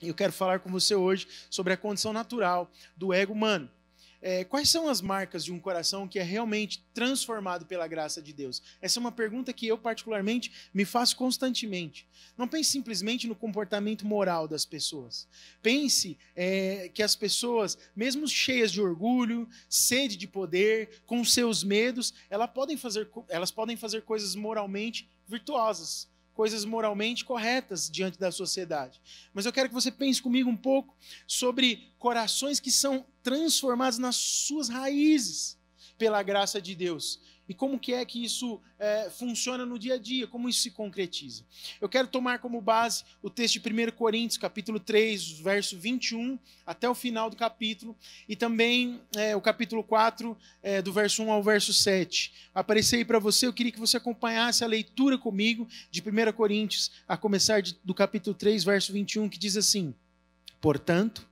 Eu quero falar com você hoje sobre a condição natural do ego humano. Quais são as marcas de um coração que é realmente transformado pela graça de Deus? Essa é uma pergunta que eu, particularmente, me faço constantemente. Não pense simplesmente no comportamento moral das pessoas. Pense que as pessoas, mesmo cheias de orgulho, sede de poder, com seus medos, elas podem fazer coisas moralmente virtuosas, coisas moralmente corretas diante da sociedade. Mas eu quero que você pense comigo um pouco sobre corações que são transformados nas suas raízes pela graça de Deus. E como que é que isso funciona no dia a dia, como isso se concretiza. Eu quero tomar como base o texto de 1 Coríntios, capítulo 3, verso 21, até o final do capítulo, e também o capítulo 4, do verso 1 ao verso 7. Aparecei aí para você, eu queria que você acompanhasse a leitura comigo de 1 Coríntios, a começar do capítulo 3, verso 21, que diz assim: portanto,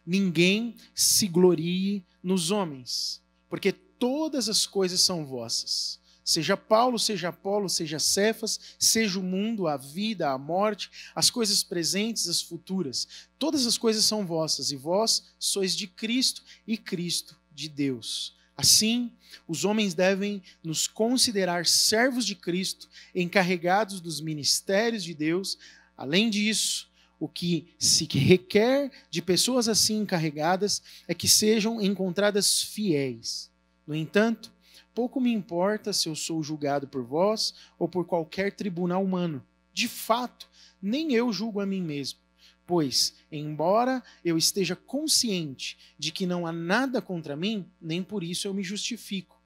ninguém se glorie nos homens, porque todas as coisas são vossas. Seja Paulo, seja Apolo, seja Cefas, seja o mundo, a vida, a morte, as coisas presentes, as futuras. Todas as coisas são vossas, e vós sois de Cristo, e Cristo de Deus. Assim, os homens devem nos considerar servos de Cristo, encarregados dos ministérios de Deus. Além disso, o que se requer de pessoas assim encarregadas é que sejam encontradas fiéis. No entanto, pouco me importa se eu sou julgado por vós ou por qualquer tribunal humano. De fato, nem eu julgo a mim mesmo. Pois, embora eu esteja consciente de que não há nada contra mim, nem por isso eu me justifico.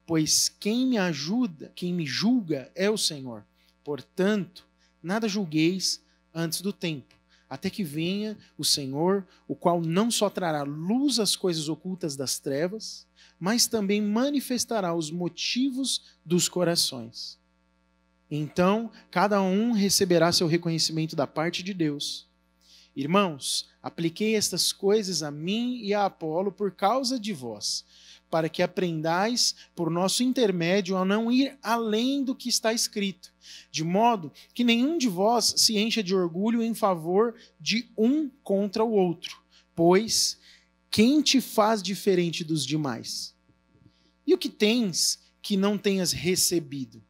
Pois quem me julga é o Senhor. Portanto, nada julgueis antes do tempo, até que venha o Senhor, o qual não só trará luz às coisas ocultas das trevas, mas também manifestará os motivos dos corações. Então, cada um receberá seu reconhecimento da parte de Deus. Irmãos, apliquei estas coisas a mim e a Apolo por causa de vós, para que aprendais por nosso intermédio a não ir além do que está escrito, de modo que nenhum de vós se encha de orgulho em favor de um contra o outro, pois quem te faz diferente dos demais? E o que tens que não tenhas recebido?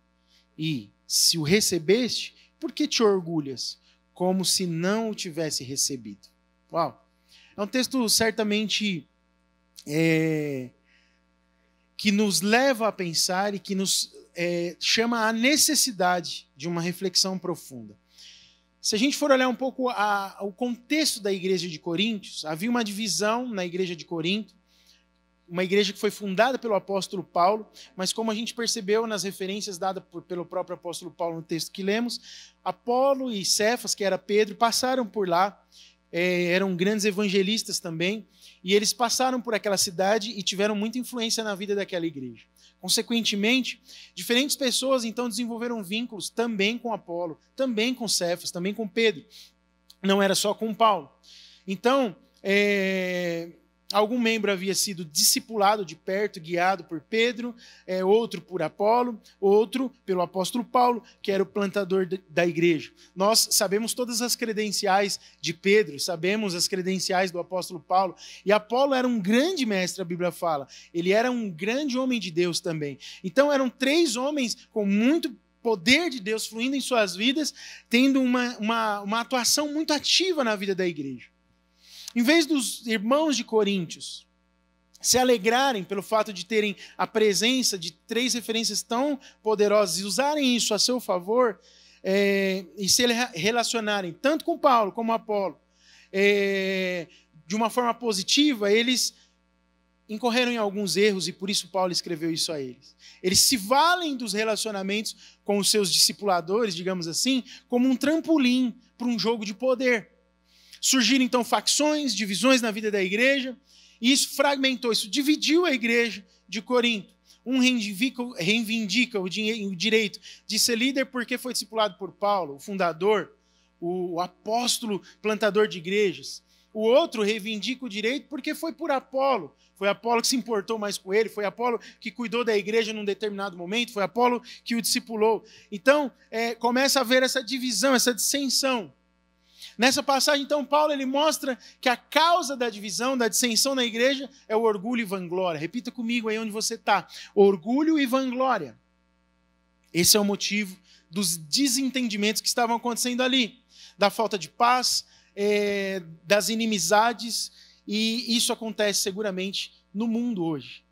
E, se o recebeste, por que te orgulhas, como se não o tivesse recebido? Uau! É um texto certamente que nos leva a pensar e que nos chama à necessidade de uma reflexão profunda. Se a gente for olhar um pouco o contexto da igreja de Coríntios, havia uma divisão na igreja de Corinto, uma igreja que foi fundada pelo apóstolo Paulo, mas como a gente percebeu nas referências dadas pelo próprio apóstolo Paulo no texto que lemos, Apolo e Cefas, que era Pedro, passaram por lá, eram grandes evangelistas também, e eles passaram por aquela cidade e tiveram muita influência na vida daquela igreja. Consequentemente, diferentes pessoas então desenvolveram vínculos também com Apolo, também com Cefas, também com Pedro. Não era só com Paulo. Então, algum membro havia sido discipulado de perto, guiado por Pedro, outro por Apolo, outro pelo apóstolo Paulo, que era o plantador da igreja. Nós sabemos todas as credenciais de Pedro, sabemos as credenciais do apóstolo Paulo, e Apolo era um grande mestre, a Bíblia fala. Ele era um grande homem de Deus também. Então eram 3 homens com muito poder de Deus fluindo em suas vidas, tendo uma atuação muito ativa na vida da igreja. Em vez dos irmãos de Coríntios se alegrarem pelo fato de terem a presença de 3 referências tão poderosas e usarem isso a seu favor, e se relacionarem tanto com Paulo como Apolo de uma forma positiva, eles incorreram em alguns erros e por isso Paulo escreveu isso a eles. Eles se valem dos relacionamentos com os seus discipuladores, digamos assim, como um trampolim para um jogo de poder. Surgiram então facções, divisões na vida da igreja, e isso fragmentou, isso dividiu a igreja de Corinto. Um reivindica o direito de ser líder porque foi discipulado por Paulo, o fundador, o apóstolo plantador de igrejas. O outro reivindica o direito porque foi por Apolo. Foi Apolo que se importou mais com ele, foi Apolo que cuidou da igreja num determinado momento, foi Apolo que o discipulou. Então, começa a haver essa divisão, essa dissensão. Nessa passagem, então, Paulo ele mostra que a causa da divisão, da dissensão na igreja é o orgulho e vanglória. Repita comigo aí onde você está. Orgulho e vanglória. Esse é o motivo dos desentendimentos que estavam acontecendo ali. Da falta de paz, das inimizades, e isso acontece seguramente no mundo hoje.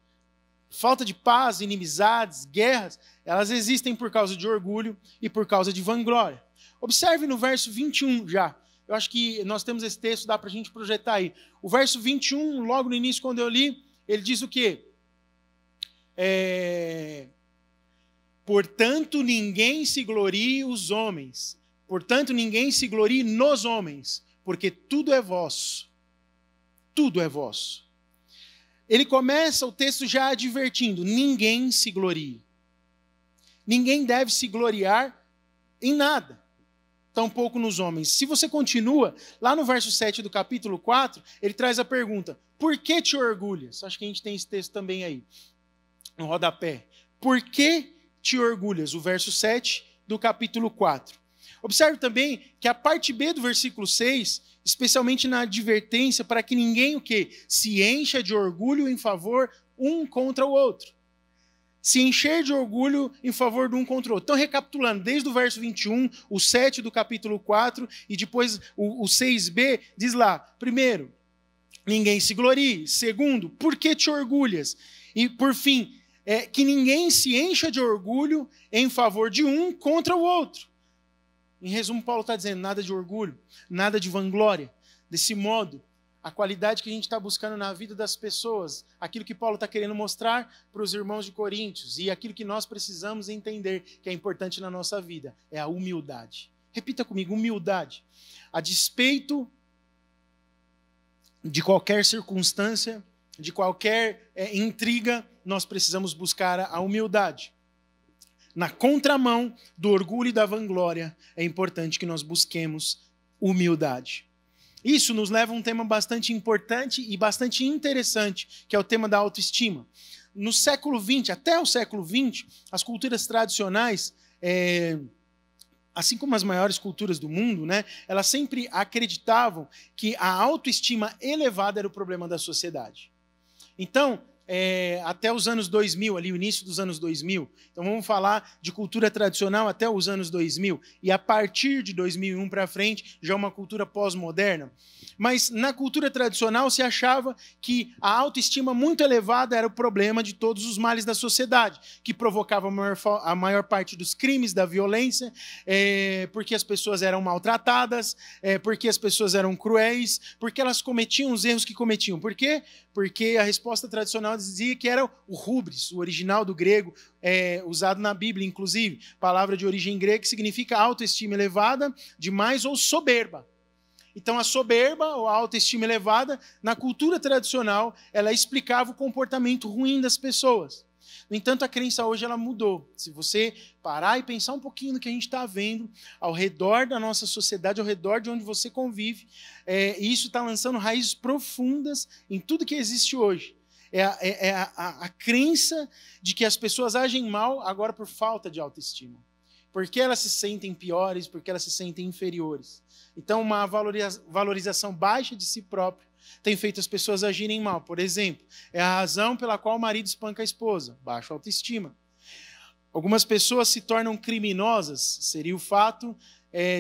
Falta de paz, inimizades, guerras, elas existem por causa de orgulho e por causa de vanglória. Observe no verso 21 já. Eu acho que nós temos esse texto, dá para a gente projetar aí. O verso 21, logo no início, quando eu li, ele diz o quê? Portanto, ninguém se glorie os homens. Portanto, ninguém se glorie nos homens, porque tudo é vosso. Tudo é vosso. Ele começa o texto já advertindo, ninguém se glorie. Ninguém deve se gloriar em nada, tampouco nos homens. Se você continua, lá no verso 7 do capítulo 4, ele traz a pergunta, por que te orgulhas? Acho que a gente tem esse texto também aí, no rodapé. Por que te orgulhas? O verso 7 do capítulo 4. Observe também que a parte B do versículo 6, especialmente na advertência, para que ninguém o quê? Se encha de orgulho em favor um contra o outro. Se encher de orgulho em favor de um contra o outro. Então, recapitulando, desde o verso 21, o 7 do capítulo 4, e depois o 6b, diz lá, primeiro, ninguém se glorie. Segundo, por que te orgulhas? E, por fim, que ninguém se encha de orgulho em favor de um contra o outro. Em resumo, Paulo está dizendo nada de orgulho, nada de vanglória. Desse modo, a qualidade que a gente está buscando na vida das pessoas, aquilo que Paulo está querendo mostrar para os irmãos de Coríntios e aquilo que nós precisamos entender que é importante na nossa vida, é a humildade. Repita comigo, humildade. A despeito de qualquer circunstância, de qualquer intriga, nós precisamos buscar a humildade. Na contramão do orgulho e da vanglória, é importante que nós busquemos humildade. Isso nos leva a um tema bastante importante e bastante interessante, que é o tema da autoestima. No século XX, até o século XX, as culturas tradicionais, assim como as maiores culturas do mundo, né, elas sempre acreditavam que a autoestima elevada era o problema da sociedade. Então, até os anos 2000, ali o início dos anos 2000. Então vamos falar de cultura tradicional até os anos 2000. E a partir de 2001 para frente, já uma cultura pós-moderna. Mas na cultura tradicional se achava que a autoestima muito elevada era o problema de todos os males da sociedade, que provocava a maior parte dos crimes, da violência, porque as pessoas eram maltratadas, porque as pessoas eram cruéis, porque elas cometiam os erros que cometiam. Por quê? Porque a resposta tradicional dizia que era o hubris, o original do grego, usado na Bíblia, inclusive, palavra de origem grega que significa autoestima elevada demais ou soberba. Então, a soberba ou a autoestima elevada, na cultura tradicional, ela explicava o comportamento ruim das pessoas. No entanto, a crença hoje ela mudou. Se você parar e pensar um pouquinho no que a gente está vendo ao redor da nossa sociedade, ao redor de onde você convive, isso está lançando raízes profundas em tudo que existe hoje. A crença de que as pessoas agem mal agora por falta de autoestima. Porque elas se sentem piores, porque elas se sentem inferiores. Então, uma valorização baixa de si próprio tem feito as pessoas agirem mal. Por exemplo, é a razão pela qual o marido espanca a esposa, baixa autoestima. Algumas pessoas se tornam criminosas, seria o fato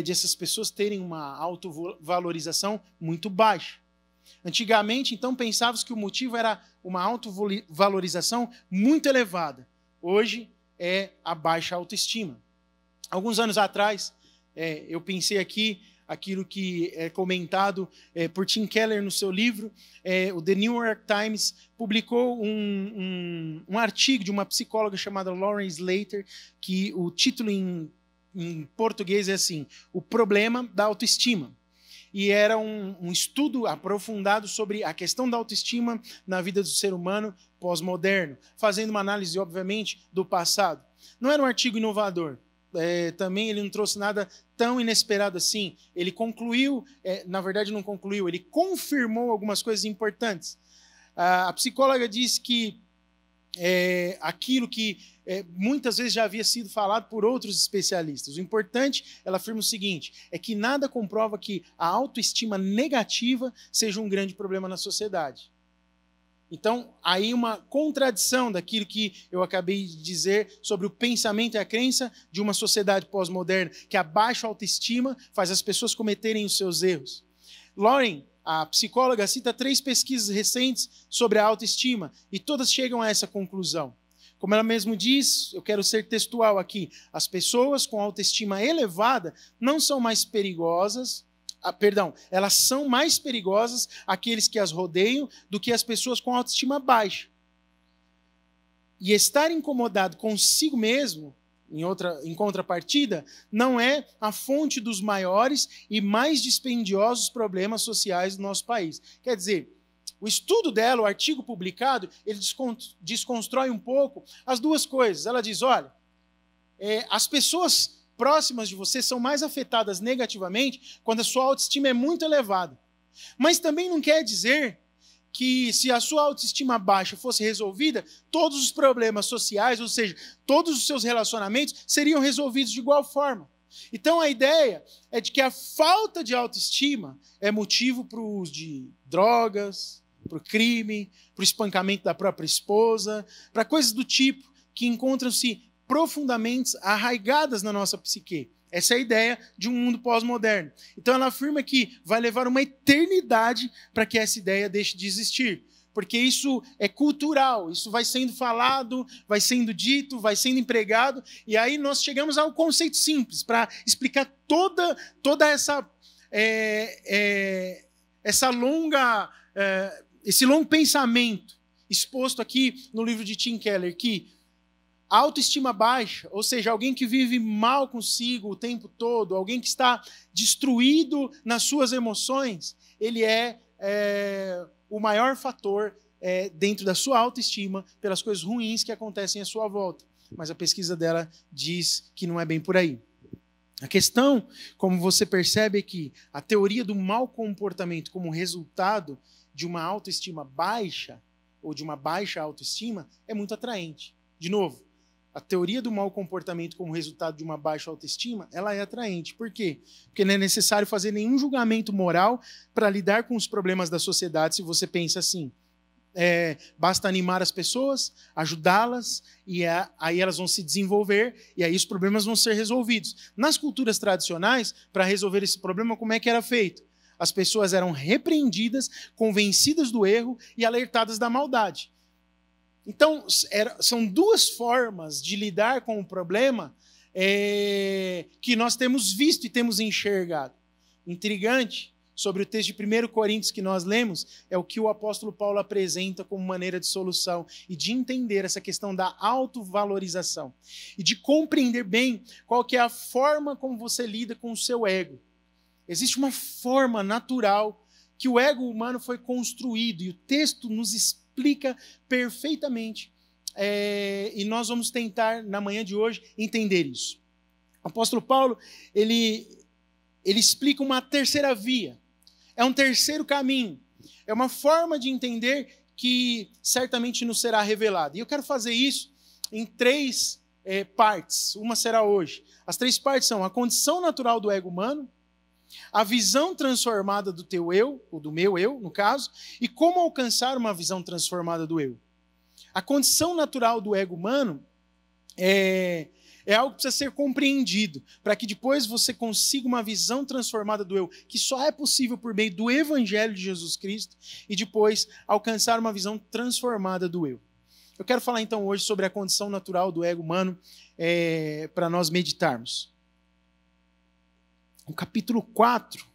de essas pessoas terem uma autovalorização muito baixa. Antigamente, então, pensávamos que o motivo era uma autovalorização muito elevada. Hoje é a baixa autoestima. Alguns anos atrás, eu pensei aqui aquilo que é comentado por Tim Keller no seu livro. O The New York Times publicou um artigo de uma psicóloga chamada Lauren Slater, que o título em português é assim, O Problema da Autoestima. E era um estudo aprofundado sobre a questão da autoestima na vida do ser humano pós-moderno, fazendo uma análise, obviamente, do passado. Não era um artigo inovador. Também ele não trouxe nada tão inesperado assim. Ele concluiu, na verdade não concluiu, ele confirmou algumas coisas importantes. A psicóloga disse que aquilo que muitas vezes já havia sido falado por outros especialistas. O importante, ela afirma o seguinte, é que nada comprova que a autoestima negativa seja um grande problema na sociedade. Então, aí uma contradição daquilo que eu acabei de dizer sobre o pensamento e a crença de uma sociedade pós-moderna, que a baixa autoestima faz as pessoas cometerem os seus erros. Lauren, a psicóloga, cita 3 pesquisas recentes sobre a autoestima, e todas chegam a essa conclusão. Como ela mesmo diz, eu quero ser textual aqui, as pessoas com autoestima elevada não são mais perigosas, elas são mais perigosas aqueles que as rodeiam do que as pessoas com autoestima baixa. E estar incomodado consigo mesmo, em contrapartida, não é a fonte dos maiores e mais dispendiosos problemas sociais do nosso país. Quer dizer, o estudo dela, o artigo publicado, ele desconstrói um pouco as duas coisas. Ela diz, olha, as pessoas próximas de você são mais afetadas negativamente quando a sua autoestima é muito elevada. Mas também não quer dizer que se a sua autoestima baixa fosse resolvida, todos os problemas sociais, ou seja, todos os seus relacionamentos seriam resolvidos de igual forma. Então a ideia é de que a falta de autoestima é motivo para o uso de drogas, para o crime, para o espancamento da própria esposa, para coisas do tipo que encontram-se profundamente arraigadas na nossa psique. Essa é a ideia de um mundo pós-moderno. Então ela afirma que vai levar uma eternidade para que essa ideia deixe de existir. Porque isso é cultural, isso vai sendo falado, vai sendo dito, vai sendo empregado, e aí nós chegamos ao conceito simples, para explicar toda esse longo pensamento exposto aqui no livro de Tim Keller, que a autoestima baixa, ou seja, alguém que vive mal consigo o tempo todo, alguém que está destruído nas suas emoções, ele é o maior fator dentro da sua autoestima pelas coisas ruins que acontecem à sua volta. Mas a pesquisa dela diz que não é bem por aí. A questão, como você percebe, é que a teoria do mau comportamento como resultado de uma autoestima baixa ou de uma baixa autoestima é muito atraente. De novo, a teoria do mau comportamento como resultado de uma baixa autoestima, ela é atraente. Por quê? Porque não é necessário fazer nenhum julgamento moral para lidar com os problemas da sociedade se você pensa assim. Basta animar as pessoas, ajudá-las, e aí elas vão se desenvolver, e aí os problemas vão ser resolvidos. Nas culturas tradicionais, para resolver esse problema, como é que era feito? As pessoas eram repreendidas, convencidas do erro e alertadas da maldade. Então, são 2 formas de lidar com o problema que nós temos visto e temos enxergado. Intrigante sobre o texto de 1 Coríntios que nós lemos é o que o apóstolo Paulo apresenta como maneira de solução e de entender essa questão da autovalorização e de compreender bem qual que é a forma como você lida com o seu ego. Existe uma forma natural que o ego humano foi construído e o texto nos explica perfeitamente. E nós vamos tentar, na manhã de hoje, entender isso. O apóstolo Paulo, ele explica uma terceira via. É um terceiro caminho. É uma forma de entender que certamente nos será revelada. E eu quero fazer isso em 3 partes. Uma será hoje. As 3 partes são a condição natural do ego humano, a visão transformada do teu eu, ou do meu eu, no caso, e como alcançar uma visão transformada do eu. A condição natural do ego humano é algo que precisa ser compreendido, para que depois você consiga uma visão transformada do eu, que só é possível por meio do Evangelho de Jesus Cristo, e depois alcançar uma visão transformada do eu. Eu quero falar então hoje sobre a condição natural do ego humano, para nós meditarmos. O capítulo 4,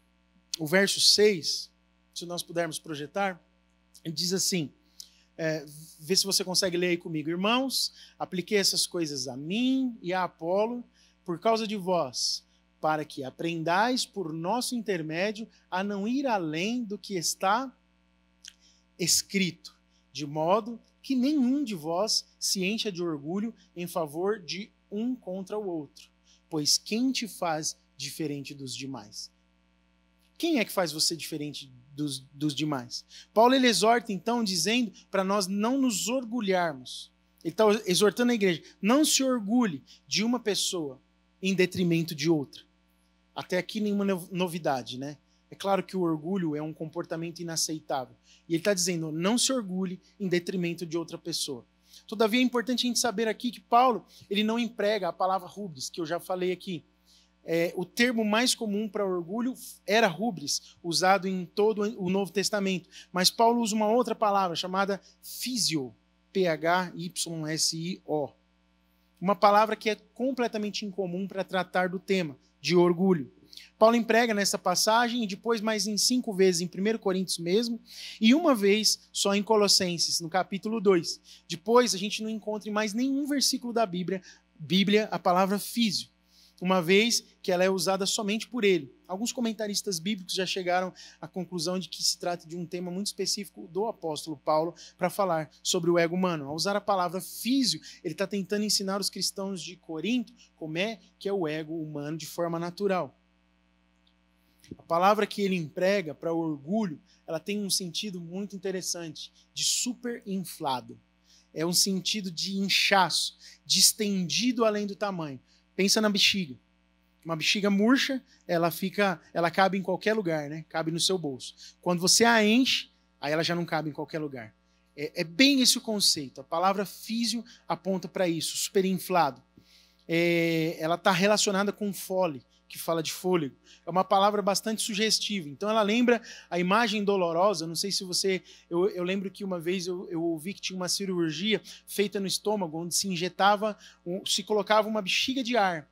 o verso 6, se nós pudermos projetar, ele diz assim, vê se você consegue ler aí comigo. Irmãos, apliquei essas coisas a mim e a Apolo por causa de vós, para que aprendais por nosso intermédio a não ir além do que está escrito, de modo que nenhum de vós se encha de orgulho em favor de um contra o outro. Pois quem te faz diferente dos demais? Quem é que faz você diferente dos demais? Paulo ele exorta então dizendo para nós não nos orgulharmos. Ele está exortando a igreja, não se orgulhe de uma pessoa em detrimento de outra. Até aqui nenhuma novidade, né? É claro que o orgulho é um comportamento inaceitável. E ele está dizendo, não se orgulhe em detrimento de outra pessoa. Todavia é importante a gente saber aqui que Paulo, ele não emprega a palavra rubris, que eu já falei aqui. O termo mais comum para orgulho era rubris, usado em todo o Novo Testamento. Mas Paulo usa uma outra palavra chamada physio, P-H-Y-S-I-O. Uma palavra que é completamente incomum para tratar do tema de orgulho. Paulo emprega nessa passagem e depois mais em 5 vezes em 1 Coríntios mesmo e uma vez só em Colossenses, no capítulo 2. Depois a gente não encontra em mais nenhum versículo da Bíblia a palavra physio, uma vez que ela é usada somente por ele. Alguns comentaristas bíblicos já chegaram à conclusão de que se trata de um tema muito específico do apóstolo Paulo para falar sobre o ego humano. Ao usar a palavra physio, ele está tentando ensinar os cristãos de Corinto como é que é o ego humano de forma natural. A palavra que ele emprega para o orgulho, ela tem um sentido muito interessante, de superinflado. É um sentido de inchaço, distendido além do tamanho. Pensa na bexiga. Uma bexiga murcha, ela cabe em qualquer lugar, né? Cabe no seu bolso. Quando você a enche, aí ela já não cabe em qualquer lugar. É bem esse o conceito. A palavra physio aponta para isso, superinflado. Ela está relacionada com fole, que fala de fôlego. É uma palavra bastante sugestiva. Então ela lembra a imagem dolorosa. Não sei se você... Eu lembro que uma vez eu ouvi que tinha uma cirurgia feita no estômago, onde se colocava uma bexiga de ar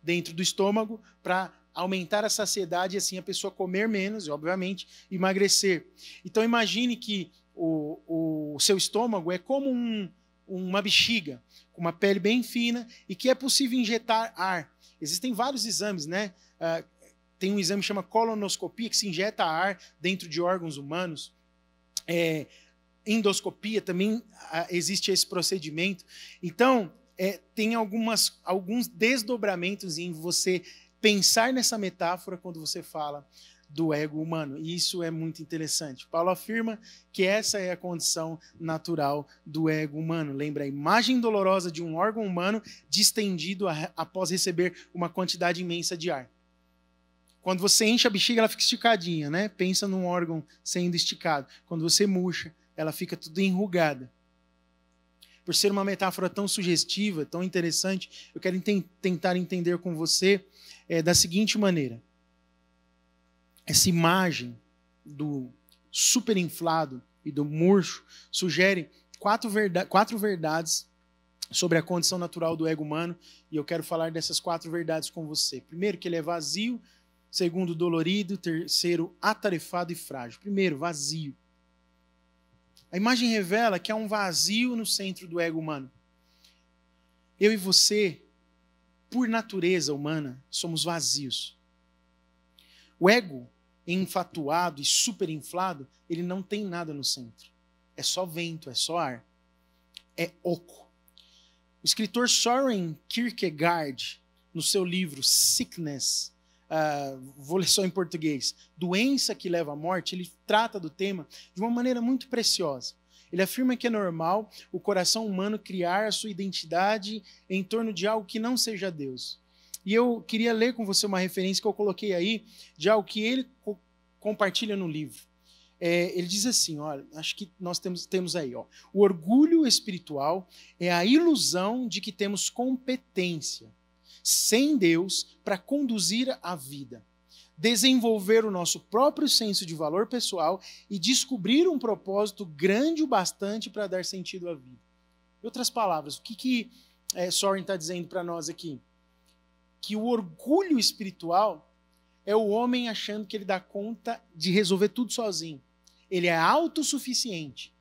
dentro do estômago para aumentar a saciedade e assim a pessoa comer menos e, obviamente, emagrecer. Então imagine que o seu estômago é como uma bexiga, com uma pele bem fina e que é possível injetar ar. Existem vários exames, né? Tem um exame que chama colonoscopia, que se injeta ar dentro de órgãos humanos. Endoscopia também existe esse procedimento. Então, tem alguns desdobramentos em você pensar nessa metáfora quando você fala do ego humano. E isso é muito interessante. Paulo afirma que essa é a condição natural do ego humano. Lembra a imagem dolorosa de um órgão humano distendido após receber uma quantidade imensa de ar. Quando você enche a bexiga, ela fica esticadinha, né? Pensa num órgão sendo esticado. Quando você murcha, ela fica tudo enrugada. Por ser uma metáfora tão sugestiva, tão interessante, eu quero tentar entender com você da seguinte maneira. Essa imagem do superinflado e do murcho sugere quatro verdades sobre a condição natural do ego humano, e eu quero falar dessas 4 verdades com você. Primeiro, que ele é vazio. Segundo, dolorido. Terceiro, atarefado e frágil. Primeiro, vazio. A imagem revela que há um vazio no centro do ego humano. Eu e você, por natureza humana, somos vazios. O ego enfatuado e superinflado, ele não tem nada no centro. É só vento, é só ar. É oco. O escritor Søren Kierkegaard, no seu livro Sickness, vou ler só em português, Doença que Leva à Morte, ele trata do tema de uma maneira muito preciosa. Ele afirma que é normal o coração humano criar a sua identidade em torno de algo que não seja Deus. E eu queria ler com você uma referência que eu coloquei aí, de algo que ele compartilha no livro. Ele diz assim, olha, acho que nós temos aí, ó, o orgulho espiritual é a ilusão de que temos competência, sem Deus, para conduzir a vida, desenvolver o nosso próprio senso de valor pessoal e descobrir um propósito grande o bastante para dar sentido à vida. Em outras palavras, o que Søren está dizendo para nós aqui? Que o orgulho espiritual é o homem achando que ele dá conta de resolver tudo sozinho. Ele é autossuficiente.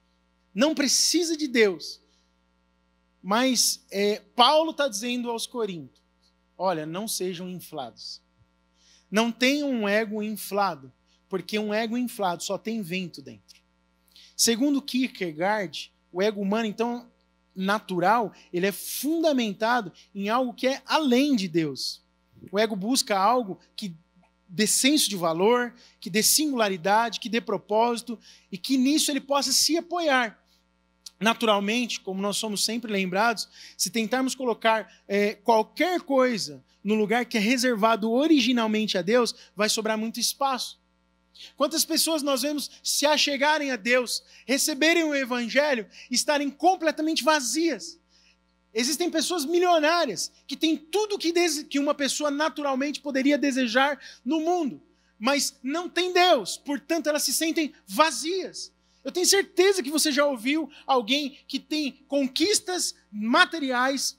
Não precisa de Deus. Mas Paulo está dizendo aos Coríntios, olha, não sejam inflados. Não tenham um ego inflado, porque um ego inflado só tem vento dentro. Segundo Kierkegaard, o ego humano, então, natural, ele é fundamentado em algo que é além de Deus. O ego busca algo que dê senso de valor, que dê singularidade, que dê propósito, e que nisso ele possa se apoiar. naturalmente, como nós somos sempre lembrados, se tentarmos colocar qualquer coisa no lugar que é reservado originalmente a Deus, vai sobrar muito espaço. Quantas pessoas nós vemos se achegarem a Deus, receberem o Evangelho, estarem completamente vazias? Existem pessoas milionárias que têm tudo que uma pessoa naturalmente poderia desejar no mundo, mas não tem Deus, portanto elas se sentem vazias. Eu tenho certeza que você já ouviu alguém que tem conquistas materiais,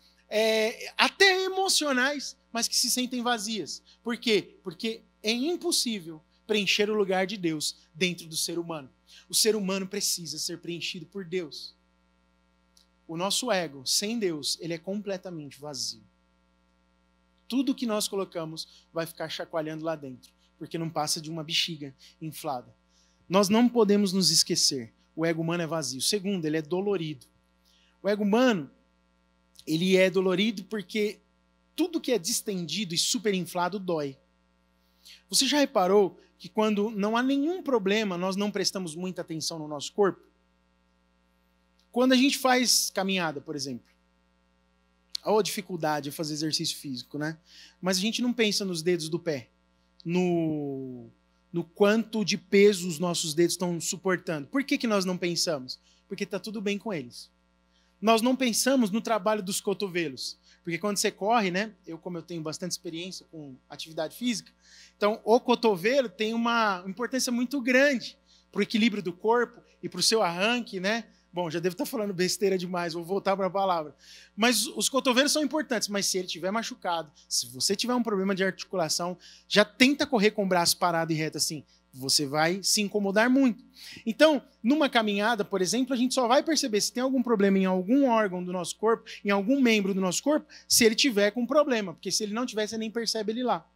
até emocionais, mas que se sentem vazias. Por quê? Porque é impossível preencher o lugar de Deus dentro do ser humano. O ser humano precisa ser preenchido por Deus. O nosso ego, sem Deus, ele é completamente vazio. Tudo que nós colocamos vai ficar chacoalhando lá dentro, porque não passa de uma bexiga inflada. Nós não podemos nos esquecer, o ego humano é vazio. Segundo, ele é dolorido. O ego humano, ele é dolorido porque tudo que é distendido e superinflado dói. Você já reparou que quando não há nenhum problema, nós não prestamos muita atenção no nosso corpo? Quando a gente faz caminhada, por exemplo, há a dificuldade de fazer exercício físico, né? Mas a gente não pensa nos dedos do pé, no quanto de peso os nossos dedos estão suportando. Por que nós não pensamos? Porque está tudo bem com eles. Nós não pensamos no trabalho dos cotovelos. Porque quando você corre, né? Como eu tenho bastante experiência com atividade física, então o cotovelo tem uma importância muito grande para o equilíbrio do corpo e para o seu arranque, né? Bom, já devo estar falando besteira demais, vou voltar para a palavra. Mas os cotovelos são importantes, mas se ele estiver machucado, se você tiver um problema de articulação, já tenta correr com o braço parado e reto assim, você vai se incomodar muito. Então, numa caminhada, por exemplo, a gente só vai perceber se tem algum problema em algum órgão do nosso corpo, em algum membro do nosso corpo, se ele tiver com problema, porque se ele não tiver, você nem percebe ele lá.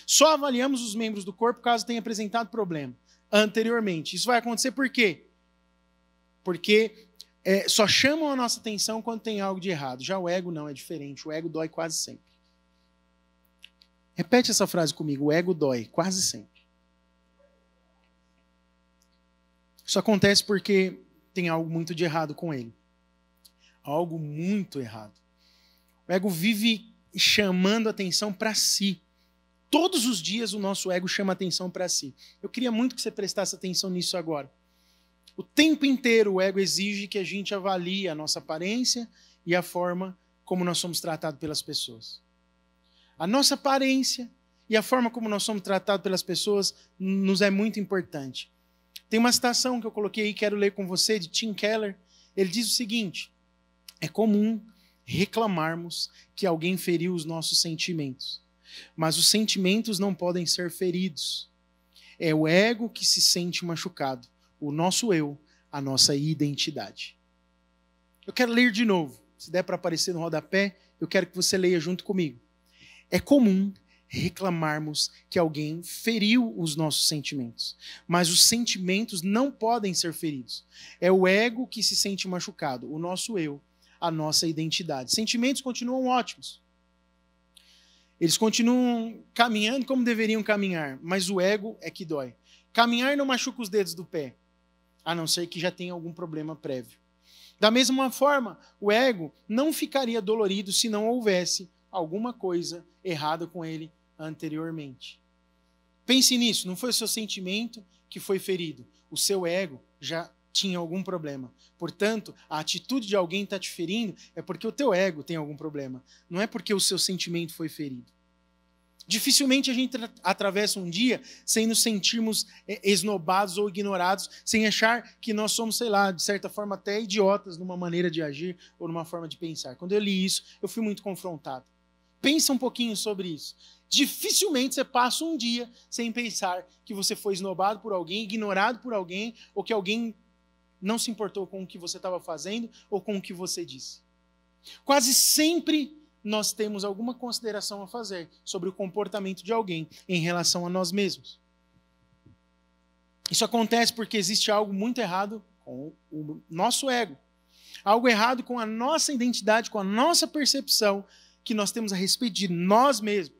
Só avaliamos os membros do corpo caso tenha apresentado problema anteriormente. Isso vai acontecer por quê? Porque só chamam a nossa atenção quando tem algo de errado. Já o ego não, é diferente. O ego dói quase sempre. Repete essa frase comigo. O ego dói quase sempre. Isso acontece porque tem algo muito de errado com ele. Algo muito errado. O ego vive chamando atenção para si. Todos os dias o nosso ego chama atenção para si. Eu queria muito que você prestasse atenção nisso agora. O tempo inteiro o ego exige que a gente avalie a nossa aparência e a forma como nós somos tratados pelas pessoas. A nossa aparência e a forma como nós somos tratados pelas pessoas nos é muito importante. Tem uma citação que eu coloquei aí, quero ler com você, de Tim Keller. Ele diz o seguinte: é comum reclamarmos que alguém feriu os nossos sentimentos, mas os sentimentos não podem ser feridos. É o ego que se sente machucado. O nosso eu, a nossa identidade. Eu quero ler de novo. Se der para aparecer no rodapé, eu quero que você leia junto comigo. É comum reclamarmos que alguém feriu os nossos sentimentos, mas os sentimentos não podem ser feridos. É o ego que se sente machucado, o nosso eu, a nossa identidade. Sentimentos continuam ótimos. Eles continuam caminhando como deveriam caminhar, mas o ego é que dói. Caminhar não machuca os dedos do pé, a não ser que já tenha algum problema prévio. Da mesma forma, o ego não ficaria dolorido se não houvesse alguma coisa errada com ele anteriormente. Pense nisso, não foi o seu sentimento que foi ferido, o seu ego já tinha algum problema. Portanto, a atitude de alguém estar te ferindo é porque o teu ego tem algum problema, não é porque o seu sentimento foi ferido. Dificilmente a gente atravessa um dia sem nos sentirmos esnobados ou ignorados, sem achar que nós somos, sei lá, de certa forma até idiotas numa maneira de agir ou numa forma de pensar. Quando eu li isso, eu fui muito confrontado. Pensa um pouquinho sobre isso. Dificilmente você passa um dia sem pensar que você foi esnobado por alguém, ignorado por alguém, ou que alguém não se importou com o que você estava fazendo ou com o que você disse. Quase sempre nós temos alguma consideração a fazer sobre o comportamento de alguém em relação a nós mesmos. Isso acontece porque existe algo muito errado com o nosso ego. Algo errado com a nossa identidade, com a nossa percepção que nós temos a respeito de nós mesmos.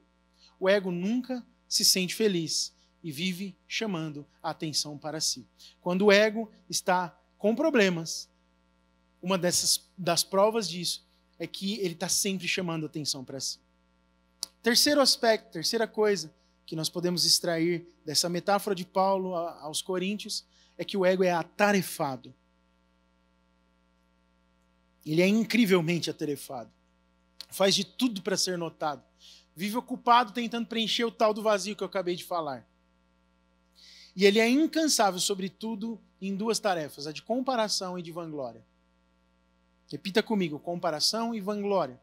O ego nunca se sente feliz e vive chamando a atenção para si. Quando o ego está com problemas, uma das provas disso é que ele está sempre chamando atenção para si. Terceiro aspecto, terceira coisa que nós podemos extrair dessa metáfora de Paulo aos Coríntios é que o ego é atarefado. Ele é incrivelmente atarefado. Faz de tudo para ser notado. Vive ocupado tentando preencher o tal do vazio que eu acabei de falar. E ele é incansável, sobretudo, em duas tarefas, a de comparação e de vanglória. Repita comigo, comparação e vanglória.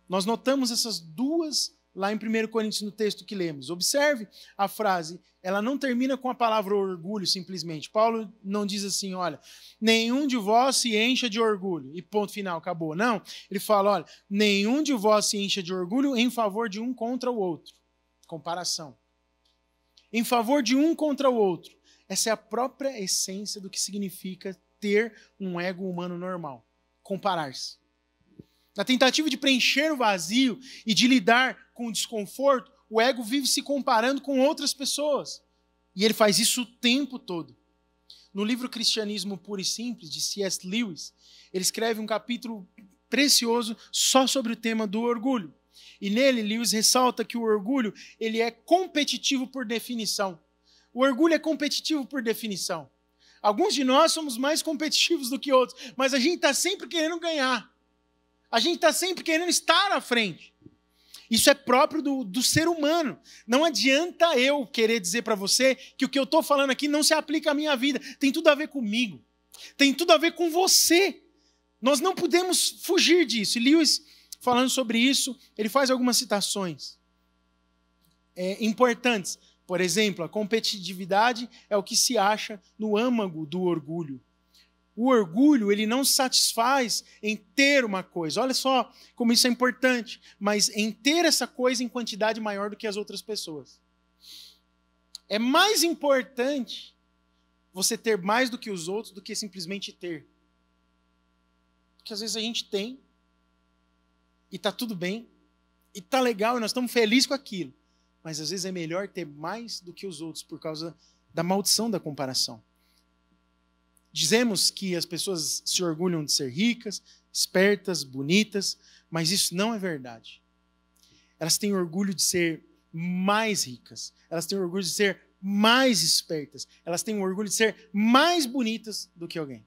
Nós notamos essas duas lá em 1 Coríntios, no texto que lemos. Observe a frase, ela não termina com a palavra orgulho, simplesmente. Paulo não diz assim, olha, nenhum de vós se encha de orgulho, e ponto final, acabou. Não, ele fala, olha, nenhum de vós se encha de orgulho em favor de um contra o outro. Comparação. Em favor de um contra o outro. Essa é a própria essência do que significa ter um ego humano normal. Comparar-se. Na tentativa de preencher o vazio e de lidar com o desconforto, o ego vive se comparando com outras pessoas. E ele faz isso o tempo todo. No livro Cristianismo Puro e Simples, de C.S. Lewis, ele escreve um capítulo precioso só sobre o tema do orgulho. E nele, Lewis ressalta que o orgulho ele é competitivo por definição. O orgulho é competitivo por definição. Alguns de nós somos mais competitivos do que outros, mas a gente está sempre querendo ganhar. A gente está sempre querendo estar à frente. Isso é próprio do ser humano. Não adianta eu querer dizer para você que o que eu estou falando aqui não se aplica à minha vida. Tem tudo a ver comigo. Tem tudo a ver com você. Nós não podemos fugir disso. E Lewis, falando sobre isso, ele faz algumas citações importantes. Por exemplo, a competitividade é o que se acha no âmago do orgulho. O orgulho, ele não se satisfaz em ter uma coisa. Olha só como isso é importante. Mas em ter essa coisa em quantidade maior do que as outras pessoas. É mais importante você ter mais do que os outros do que simplesmente ter. Porque às vezes a gente tem, e está tudo bem, e está legal, e nós estamos felizes com aquilo. Mas às vezes é melhor ter mais do que os outros por causa da maldição da comparação. Dizemos que as pessoas se orgulham de ser ricas, espertas, bonitas, mas isso não é verdade. Elas têm orgulho de ser mais ricas, elas têm orgulho de ser mais espertas, elas têm orgulho de ser mais bonitas do que alguém.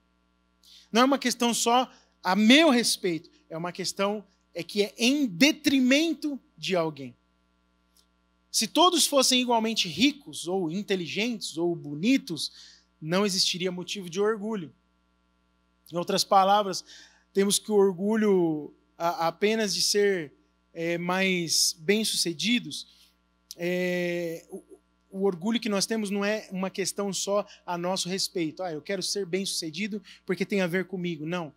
Não é uma questão só a meu respeito, é uma questão que é em detrimento de alguém. Se todos fossem igualmente ricos, ou inteligentes, ou bonitos, não existiria motivo de orgulho. Em outras palavras, temos que o orgulho apenas de ser mais bem-sucedidos, o orgulho que nós temos não é uma questão só a nosso respeito. Eu quero ser bem-sucedido porque tem a ver comigo. Não.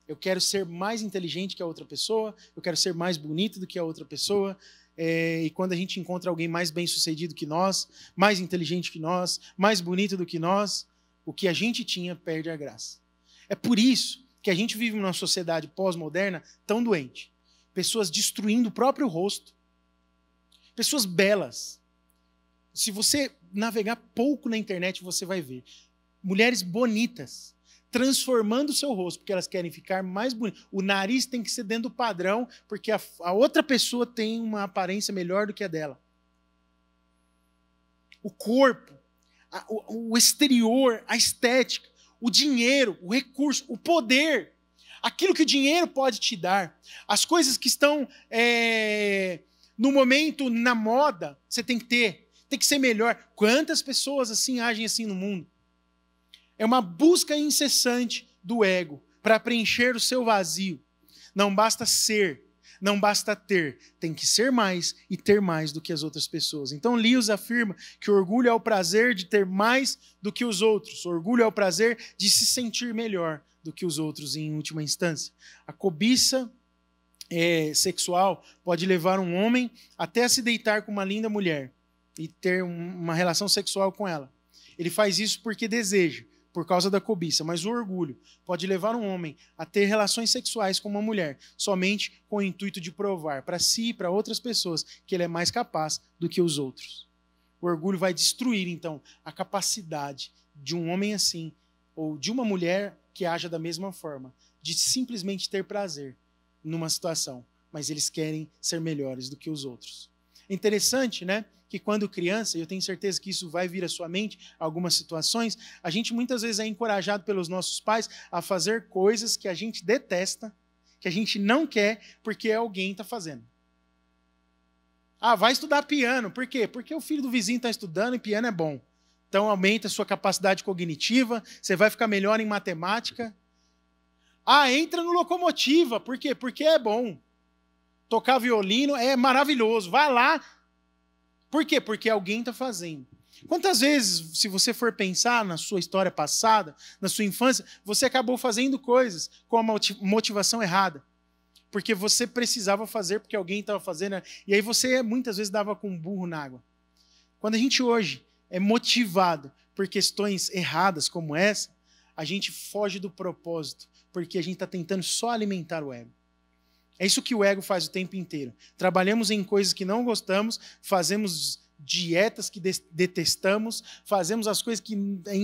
Eu quero ser mais inteligente que a outra pessoa, eu quero ser mais bonito do que a outra pessoa, e quando a gente encontra alguém mais bem-sucedido que nós, mais inteligente que nós, mais bonito do que nós, o que a gente tinha perde a graça. É por isso que a gente vive numa sociedade pós-moderna tão doente. Pessoas destruindo o próprio rosto. Pessoas belas. Se você navegar pouco na internet, você vai ver. Mulheres bonitas, transformando o seu rosto, porque elas querem ficar mais bonitas. O nariz tem que ser dentro do padrão, porque a outra pessoa tem uma aparência melhor do que a dela. O corpo, o exterior, a estética, o dinheiro, o recurso, o poder, aquilo que o dinheiro pode te dar, as coisas que estão no momento, na moda, você tem que ter, tem que ser melhor. Quantas pessoas assim agem assim no mundo? É uma busca incessante do ego para preencher o seu vazio. Não basta ser, não basta ter. Tem que ser mais e ter mais do que as outras pessoas. Então Lewis afirma que o orgulho é o prazer de ter mais do que os outros. O orgulho é o prazer de se sentir melhor do que os outros em última instância. A cobiça sexual pode levar um homem até a se deitar com uma linda mulher e ter uma relação sexual com ela. Ele faz isso porque deseja, por causa da cobiça, mas o orgulho pode levar um homem a ter relações sexuais com uma mulher, somente com o intuito de provar para si e para outras pessoas que ele é mais capaz do que os outros. O orgulho vai destruir, então, a capacidade de um homem assim, ou de uma mulher que haja da mesma forma, de simplesmente ter prazer numa situação, mas eles querem ser melhores do que os outros. Interessante, né? Que quando criança, e eu tenho certeza que isso vai vir à sua mente, algumas situações, a gente muitas vezes é encorajado pelos nossos pais a fazer coisas que a gente detesta, que a gente não quer, porque alguém está fazendo. Ah, vai estudar piano. Por quê? Porque o filho do vizinho está estudando e piano é bom. Então aumenta a sua capacidade cognitiva, você vai ficar melhor em matemática. Ah, entra no locomotiva. Por quê? Porque é bom. Tocar violino é maravilhoso. Vai lá. Por quê? Porque alguém está fazendo. Quantas vezes, se você for pensar na sua história passada, na sua infância, você acabou fazendo coisas com a motivação errada? Porque você precisava fazer, porque alguém estava fazendo, e aí você muitas vezes dava com um burro na água. Quando a gente hoje é motivado por questões erradas como essa, a gente foge do propósito, porque a gente está tentando só alimentar o ego. É isso que o ego faz o tempo inteiro. Trabalhamos em coisas que não gostamos, fazemos dietas que detestamos, fazemos as coisas que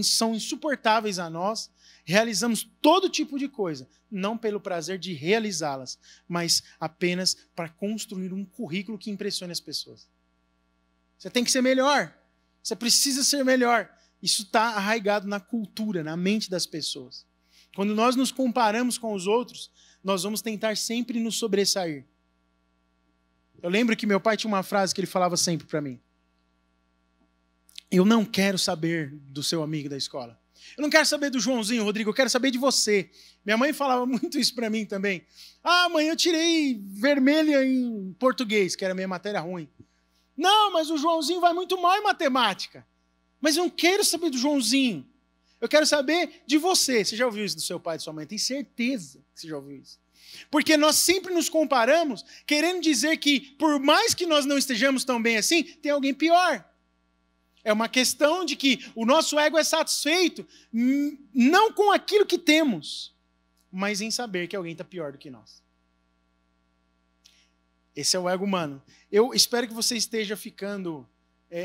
são insuportáveis a nós, realizamos todo tipo de coisa, não pelo prazer de realizá-las, mas apenas para construir um currículo que impressione as pessoas. Você tem que ser melhor, você precisa ser melhor. Isso está arraigado na cultura, na mente das pessoas. Quando nós nos comparamos com os outros, nós vamos tentar sempre nos sobressair. Eu lembro que meu pai tinha uma frase que ele falava sempre para mim. Eu não quero saber do seu amigo da escola. Eu não quero saber do Joãozinho, Rodrigo, eu quero saber de você. Minha mãe falava muito isso para mim também. Ah, mãe, eu tirei vermelha em português, que era a minha matéria ruim. Não, mas o Joãozinho vai muito mal em matemática. Mas eu não quero saber do Joãozinho. Eu quero saber de você. Você já ouviu isso do seu pai e da sua mãe? Tenho certeza que você já ouviu isso. Porque nós sempre nos comparamos, querendo dizer que, por mais que nós não estejamos tão bem assim, tem alguém pior. É uma questão de que o nosso ego é satisfeito não com aquilo que temos, mas em saber que alguém está pior do que nós. Esse é o ego humano. Eu espero que você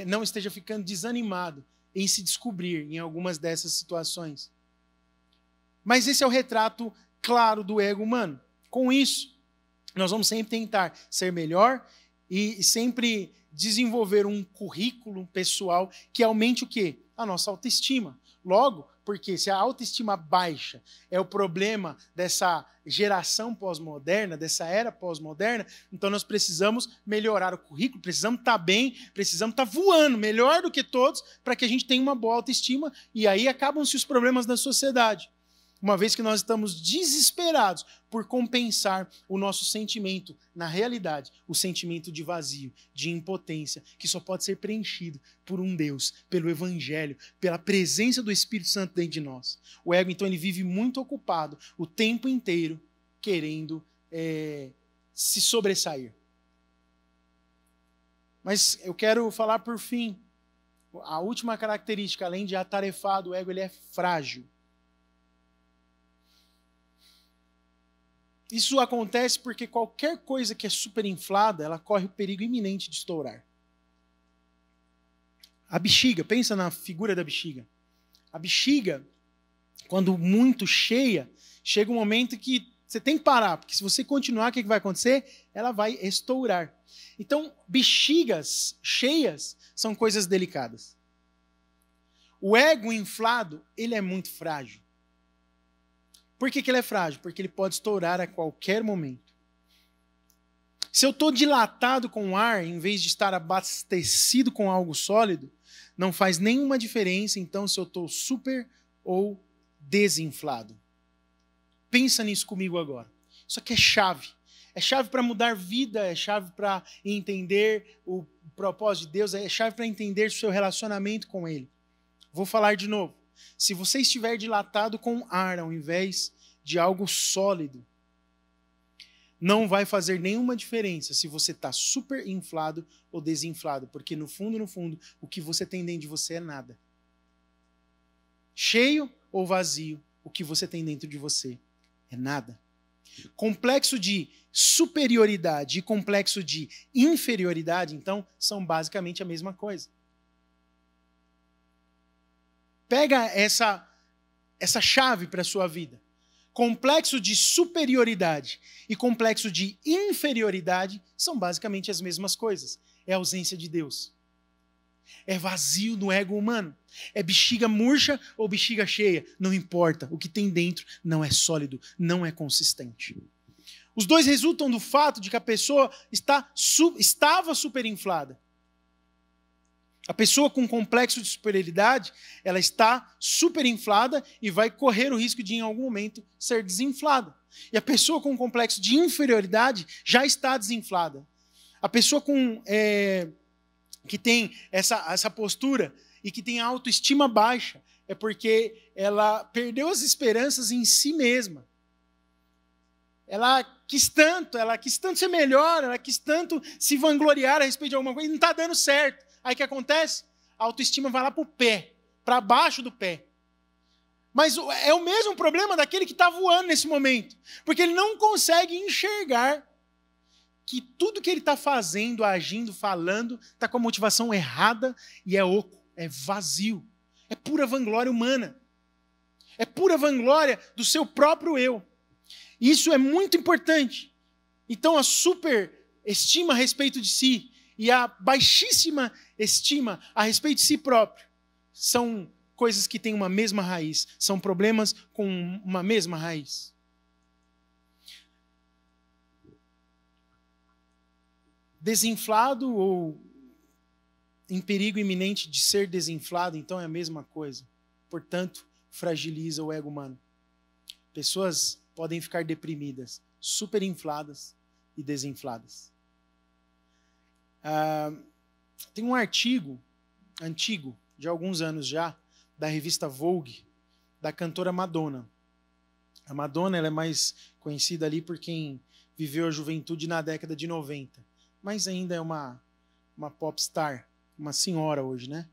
não esteja ficando desanimado em se descobrir em algumas dessas situações. Mas esse é o retrato claro do ego humano. Com isso, nós vamos sempre tentar ser melhor e sempre desenvolver um currículo pessoal que aumente o quê? A nossa autoestima. Logo, porque se a autoestima baixa é o problema dessa geração pós-moderna, dessa era pós-moderna, então nós precisamos melhorar o currículo, precisamos estar bem, precisamos estar voando, melhor do que todos, para que a gente tenha uma boa autoestima, e aí acabam-se os problemas da sociedade. Uma vez que nós estamos desesperados por compensar o nosso sentimento, na realidade, o sentimento de vazio, de impotência, que só pode ser preenchido por um Deus, pelo Evangelho, pela presença do Espírito Santo dentro de nós. O ego, então, ele vive muito ocupado o tempo inteiro, querendo se sobressair. Mas eu quero falar por fim, a última característica, além de atarefado, o ego ele é frágil. Isso acontece porque qualquer coisa que é superinflada, ela corre o perigo iminente de estourar. A bexiga, pensa na figura da bexiga. A bexiga, quando muito cheia, chega um momento que você tem que parar, porque se você continuar, o que vai acontecer? Ela vai estourar. Então, bexigas cheias são coisas delicadas. O ego inflado, ele é muito frágil. Por que ele é frágil? Porque ele pode estourar a qualquer momento. Se eu estou dilatado com ar, em vez de estar abastecido com algo sólido, não faz nenhuma diferença, então, se eu estou super ou desinflado. Pensa nisso comigo agora. Isso aqui é chave. É chave para mudar vida, é chave para entender o propósito de Deus, é chave para entender o seu relacionamento com Ele. Vou falar de novo. Se você estiver dilatado com ar ao invés de algo sólido, não vai fazer nenhuma diferença se você está super inflado ou desinflado, porque no fundo, o que você tem dentro de você é nada. Cheio ou vazio, o que você tem dentro de você é nada. Complexo de superioridade e complexo de inferioridade, então, são basicamente a mesma coisa. Pega essa chave para a sua vida. Complexo de superioridade e complexo de inferioridade são basicamente as mesmas coisas. É a ausência de Deus. É vazio no ego humano. É bexiga murcha ou bexiga cheia. Não importa. O que tem dentro não é sólido, não é consistente. Os dois resultam do fato de que a pessoa estava superinflada. A pessoa com complexo de superioridade, ela está superinflada e vai correr o risco de, em algum momento, ser desinflada. E a pessoa com complexo de inferioridade já está desinflada. A pessoa que tem essa postura e que tem a autoestima baixa é porque ela perdeu as esperanças em si mesma. Ela quis tanto ser melhor, ela quis tanto se vangloriar a respeito de alguma coisa e não está dando certo. Aí o que acontece? A autoestima vai lá para o pé, para baixo do pé. Mas é o mesmo problema daquele que está voando nesse momento. Porque ele não consegue enxergar que tudo que ele está fazendo, agindo, falando, está com a motivação errada e é oco, é vazio. É pura vanglória humana. É pura vanglória do seu próprio eu. Isso é muito importante. Então a superestima a respeito de si e a baixíssima estima a respeito de si próprio são coisas que têm uma mesma raiz, são problemas com uma mesma raiz. Desinflado ou em perigo iminente de ser desinflado, então é a mesma coisa. Portanto, fragiliza o ego humano. Pessoas podem ficar deprimidas, superinfladas e desinfladas. Tem um artigo antigo, de alguns anos já, da revista Vogue, da cantora Madonna. A Madonna ela é mais conhecida ali por quem viveu a juventude na década de 90, mas ainda é uma popstar, uma senhora hoje, né?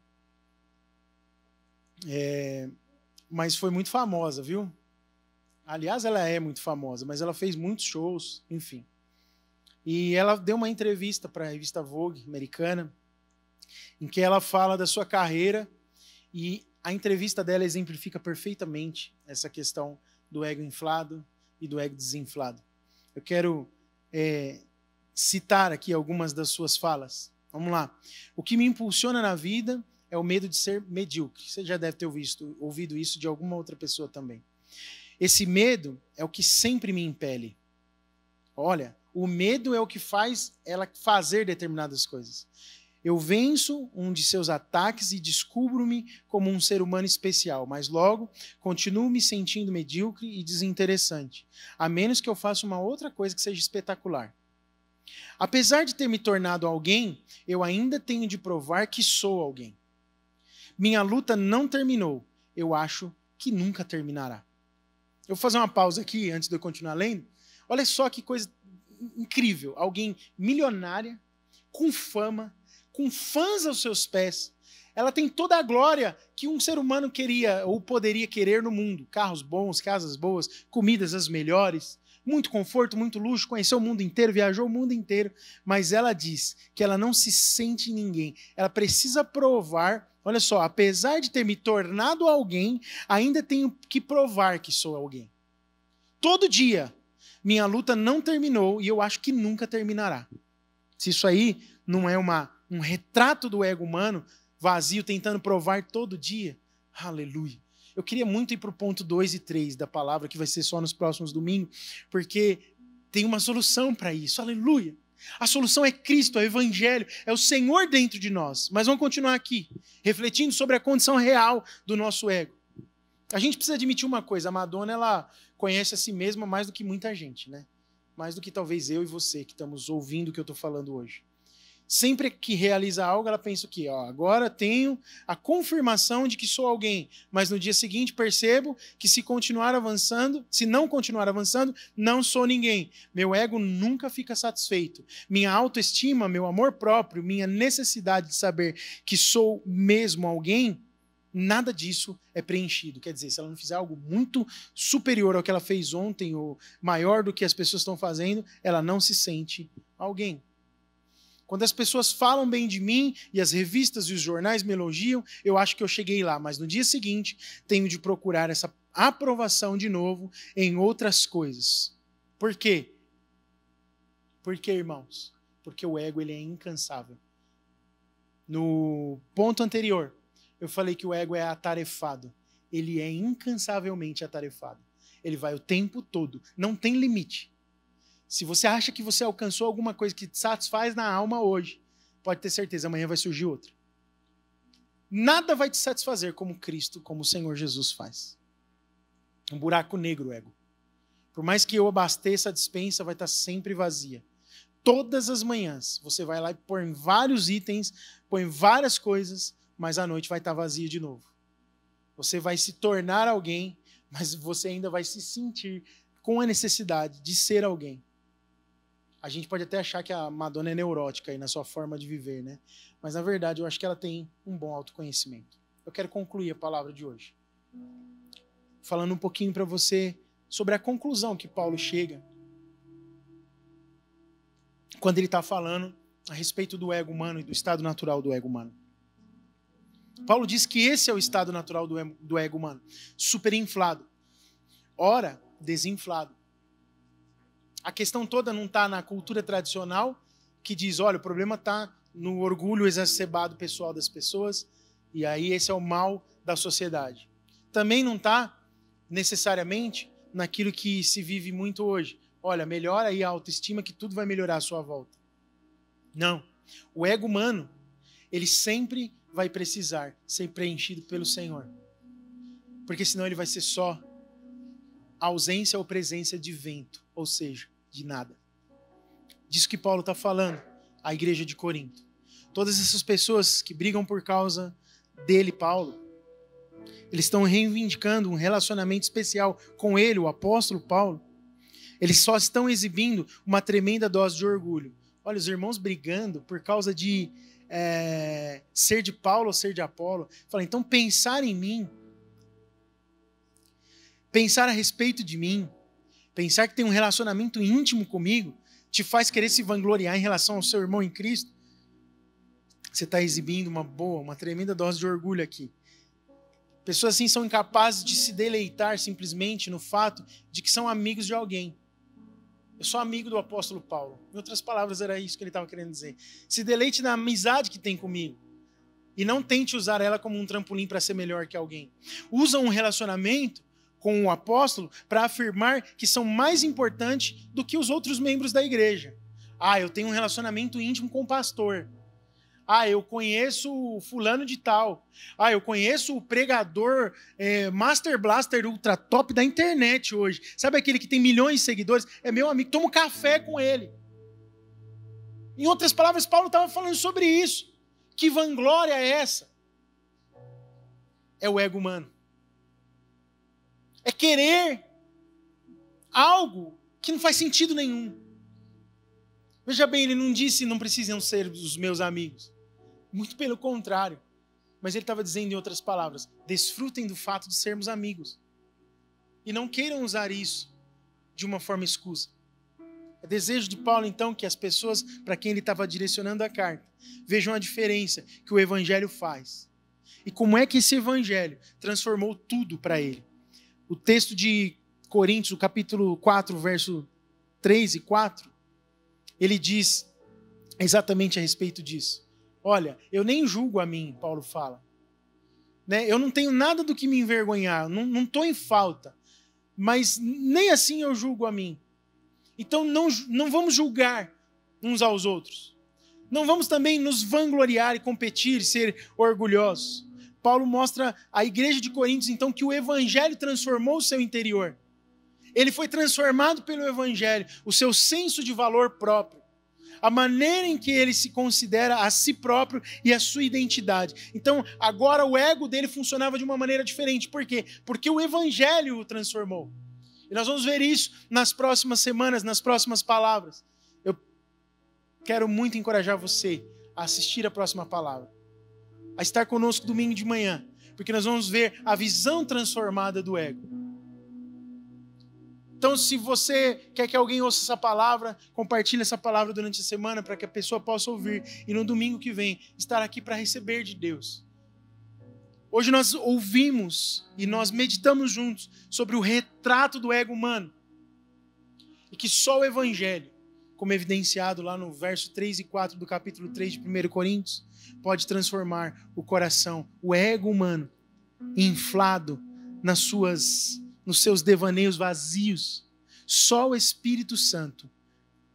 Mas foi muito famosa, viu? Aliás, ela é muito famosa, mas ela fez muitos shows, enfim. E ela deu uma entrevista para a revista Vogue americana, em que ela fala da sua carreira, e a entrevista dela exemplifica perfeitamente essa questão do ego inflado e do ego desinflado. Eu quero citar aqui algumas das suas falas. Vamos lá. O que me impulsiona na vida é o medo de ser medíocre. Você já deve ter ouvido isso de alguma outra pessoa também. Esse medo é o que sempre me impele. Olha, o medo é o que faz ela fazer determinadas coisas. Eu venço um de seus ataques e descubro-me como um ser humano especial, mas logo continuo me sentindo medíocre e desinteressante, a menos que eu faça uma outra coisa que seja espetacular. Apesar de ter me tornado alguém, eu ainda tenho de provar que sou alguém. Minha luta não terminou. Eu acho que nunca terminará. Eu vou fazer uma pausa aqui antes de eu continuar lendo. Olha só que coisa incrível. Alguém milionária, com fama, com fãs aos seus pés. Ela tem toda a glória que um ser humano queria ou poderia querer no mundo. Carros bons, casas boas, comidas as melhores, muito conforto, muito luxo, conheceu o mundo inteiro, viajou o mundo inteiro. Mas ela diz que ela não se sente ninguém. Ela precisa provar, olha só, apesar de ter me tornado alguém, ainda tenho que provar que sou alguém. Todo dia, minha luta não terminou e eu acho que nunca terminará. Se isso aí não é um retrato do ego humano, vazio, tentando provar todo dia, aleluia. Eu queria muito ir para o ponto 2 e 3 da palavra, que vai ser só nos próximos domingos, porque tem uma solução para isso, aleluia. A solução é Cristo, é o Evangelho, é o Senhor dentro de nós. Mas vamos continuar aqui, refletindo sobre a condição real do nosso ego. A gente precisa admitir uma coisa, a Madonna, ela conhece a si mesma mais do que muita gente, né? Mais do que talvez eu e você que estamos ouvindo o que eu estou falando hoje. Sempre que realiza algo, ela pensa o quê? Agora tenho a confirmação de que sou alguém, mas no dia seguinte percebo que se não continuar avançando, não sou ninguém. Meu ego nunca fica satisfeito. Minha autoestima, meu amor próprio, minha necessidade de saber que sou mesmo alguém, nada disso é preenchido. Quer dizer, se ela não fizer algo muito superior ao que ela fez ontem, ou maior do que as pessoas estão fazendo, ela não se sente alguém. Quando as pessoas falam bem de mim e as revistas e os jornais me elogiam, eu acho que eu cheguei lá. Mas no dia seguinte, tenho de procurar aprovação de novo em outras coisas. Por quê? Por quê, irmãos? Porque o ego ele é incansável. No ponto anterior, eu falei que o ego é atarefado. Ele é incansavelmente atarefado. Ele vai o tempo todo. Não tem limite. Se você acha que você alcançou alguma coisa que te satisfaz na alma hoje, pode ter certeza, amanhã vai surgir outra. Nada vai te satisfazer como Cristo, como o Senhor Jesus faz. Um buraco negro, ego. Por mais que eu abasteça a despensa, vai estar sempre vazia. Todas as manhãs, você vai lá e põe vários itens, põe várias coisas, mas à noite vai estar vazia de novo. Você vai se tornar alguém, mas você ainda vai se sentir com a necessidade de ser alguém. A gente pode até achar que a Madonna é neurótica aí na sua forma de viver, né? Mas na verdade eu acho que ela tem um bom autoconhecimento. Eu quero concluir a palavra de hoje, falando um pouquinho para você sobre a conclusão que Paulo chega quando ele está falando a respeito do ego humano e do estado natural do ego humano. Paulo diz que esse é o estado natural do ego humano, superinflado, ora desinflado. A questão toda não está na cultura tradicional que diz, olha, o problema está no orgulho exacerbado pessoal das pessoas e aí esse é o mal da sociedade. Também não está necessariamente naquilo que se vive muito hoje. Olha, melhora aí a autoestima que tudo vai melhorar à sua volta. Não. O ego humano, ele sempre vai precisar ser preenchido pelo Senhor. Porque senão ele vai ser só ausência ou presença de vento, ou seja, de nada. Disso que Paulo está falando, a igreja de Corinto. Todas essas pessoas que brigam por causa dele, Paulo, eles estão reivindicando um relacionamento especial com ele, o apóstolo Paulo. Eles só estão exibindo uma tremenda dose de orgulho. Olha, os irmãos brigando por causa de ser de Paulo ou ser de Apolo. Fala, então pensar em mim, pensar a respeito de mim, pensar que tem um relacionamento íntimo comigo, te faz querer se vangloriar em relação ao seu irmão em Cristo. Você está exibindo uma tremenda dose de orgulho aqui. Pessoas assim são incapazes de se deleitar simplesmente no fato de que são amigos de alguém. Eu sou amigo do apóstolo Paulo. Em outras palavras, era isso que ele estava querendo dizer. Se deleite na amizade que tem comigo. E não tente usar ela como um trampolim para ser melhor que alguém. Usa um relacionamento com o apóstolo para afirmar que são mais importantes do que os outros membros da igreja. Ah, eu tenho um relacionamento íntimo com o pastor. Ah, eu conheço o fulano de tal. Ah, eu conheço o pregador Master Blaster Ultra Top da internet hoje. Sabe aquele que tem milhões de seguidores? É meu amigo, tomo café com ele. Em outras palavras, Paulo estava falando sobre isso. Que vanglória é essa? É o ego humano. É querer algo que não faz sentido nenhum. Veja bem, ele não disse não precisam ser os meus amigos. Muito pelo contrário. Mas ele estava dizendo em outras palavras, desfrutem do fato de sermos amigos. E não queiram usar isso de uma forma escusa. É desejo de Paulo, então, que as pessoas para quem ele estava direcionando a carta vejam a diferença que o evangelho faz. E como é que esse evangelho transformou tudo para ele. O texto de Coríntios, o capítulo 4, verso 3 e 4, ele diz exatamente a respeito disso. Olha, eu nem julgo a mim, Paulo fala. Né? Eu não tenho nada do que me envergonhar, não estou em falta. Mas nem assim eu julgo a mim. Então não vamos julgar uns aos outros. Não vamos também nos vangloriar e competir e ser orgulhosos. Paulo mostra à igreja de Coríntios, então, que o evangelho transformou o seu interior. Ele foi transformado pelo evangelho, o seu senso de valor próprio. A maneira em que ele se considera a si próprio e a sua identidade. Então, agora o ego dele funcionava de uma maneira diferente. Por quê? Porque o evangelho o transformou. E nós vamos ver isso nas próximas semanas, nas próximas palavras. Eu quero muito encorajar você a assistir a próxima palavra. A estar conosco domingo de manhã. Porque nós vamos ver a visão transformada do ego. Então, se você quer que alguém ouça essa palavra, compartilhe essa palavra durante a semana para que a pessoa possa ouvir. E no domingo que vem, estar aqui para receber de Deus Hoje nós ouvimos e nós meditamos juntos sobre o retrato do ego humano. E que só o Evangelho, como evidenciado lá no verso 3 e 4 do capítulo 3 de 1 Coríntios, pode transformar o coração, o ego humano, inflado nos seus devaneios vazios. Só o Espírito Santo,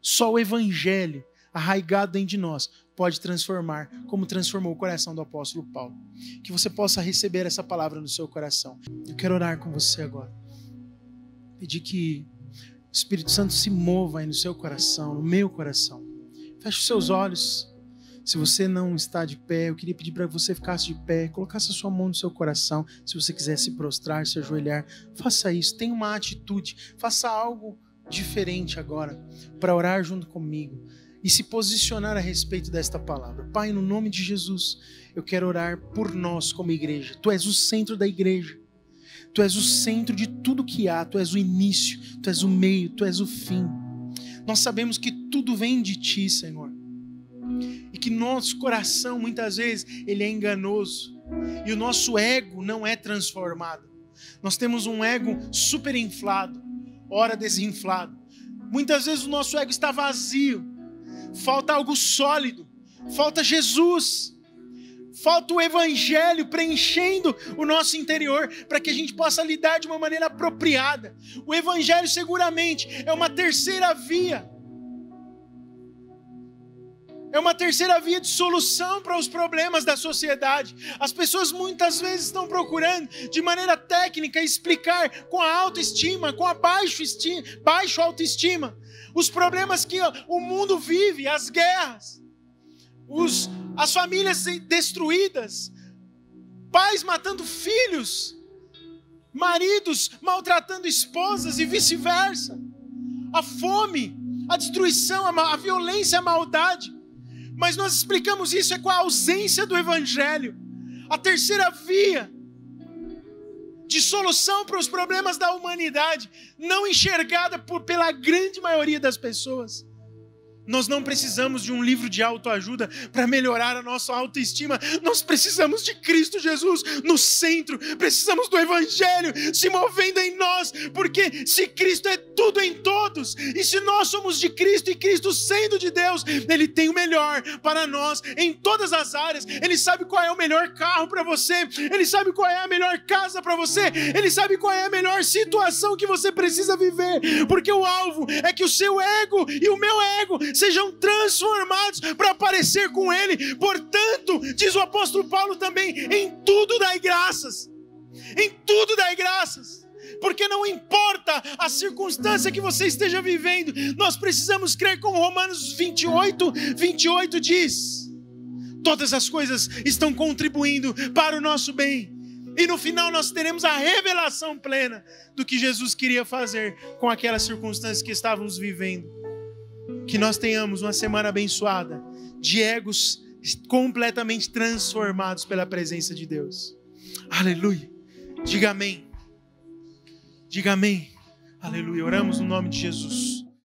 só o Evangelho arraigado dentro de nós pode transformar, como transformou o coração do apóstolo Paulo. Que você possa receber essa palavra no seu coração. Eu quero orar com você agora. Pedir que o Espírito Santo se mova aí no seu coração, no meu coração. Feche os seus olhos. Se você não está de pé, eu queria pedir para que você ficasse de pé, colocasse a sua mão no seu coração. Se você quiser se prostrar, se ajoelhar, faça isso. Tenha uma atitude, faça algo diferente agora para orar junto comigo e se posicionar a respeito desta palavra. Pai, no nome de Jesus, eu quero orar por nós como igreja. Tu és o centro da igreja. Tu és o centro de tudo que há. Tu és o início, tu és o meio, tu és o fim. Nós sabemos que tudo vem de Ti, Senhor. E que nosso coração, muitas vezes, ele é enganoso. E o nosso ego não é transformado. Nós temos um ego super inflado, ora desinflado. Muitas vezes o nosso ego está vazio. Falta algo sólido. Falta Jesus. Falta o Evangelho preenchendo o nosso interior para que a gente possa lidar de uma maneira apropriada. O Evangelho seguramente é uma terceira via. É uma terceira via de solução para os problemas da sociedade. As pessoas muitas vezes estão procurando, de maneira técnica, explicar com a autoestima, com a baixa autoestima, os problemas que o mundo vive, as guerras, as famílias destruídas, pais matando filhos, maridos maltratando esposas e vice-versa, a fome, a destruição, a violência, a maldade. Mas nós explicamos isso com a ausência do Evangelho. A terceira via de solução para os problemas da humanidade, não enxergada pela grande maioria das pessoas. Nós não precisamos de um livro de autoajuda para melhorar a nossa autoestima. Nós precisamos de Cristo Jesus no centro. Precisamos do Evangelho se movendo em nós. Porque se Cristo é tudo em todos, e se nós somos de Cristo e Cristo sendo de Deus, Ele tem o melhor para nós em todas as áreas. Ele sabe qual é o melhor carro para você. Ele sabe qual é a melhor casa para você. Ele sabe qual é a melhor situação que você precisa viver. Porque o alvo é que o seu ego e o meu ego sejam transformados para parecer com Ele. Portanto, diz o apóstolo Paulo também, em tudo dai graças. Em tudo dai graças. Porque não importa a circunstância que você esteja vivendo, nós precisamos crer como Romanos 28 diz. Todas as coisas estão contribuindo para o nosso bem. E no final nós teremos a revelação plena do que Jesus queria fazer com aquelas circunstâncias que estávamos vivendo. Que nós tenhamos uma semana abençoada, de egos completamente transformados pela presença de Deus. Aleluia. Diga amém. Diga amém. Aleluia. Oramos no nome de Jesus.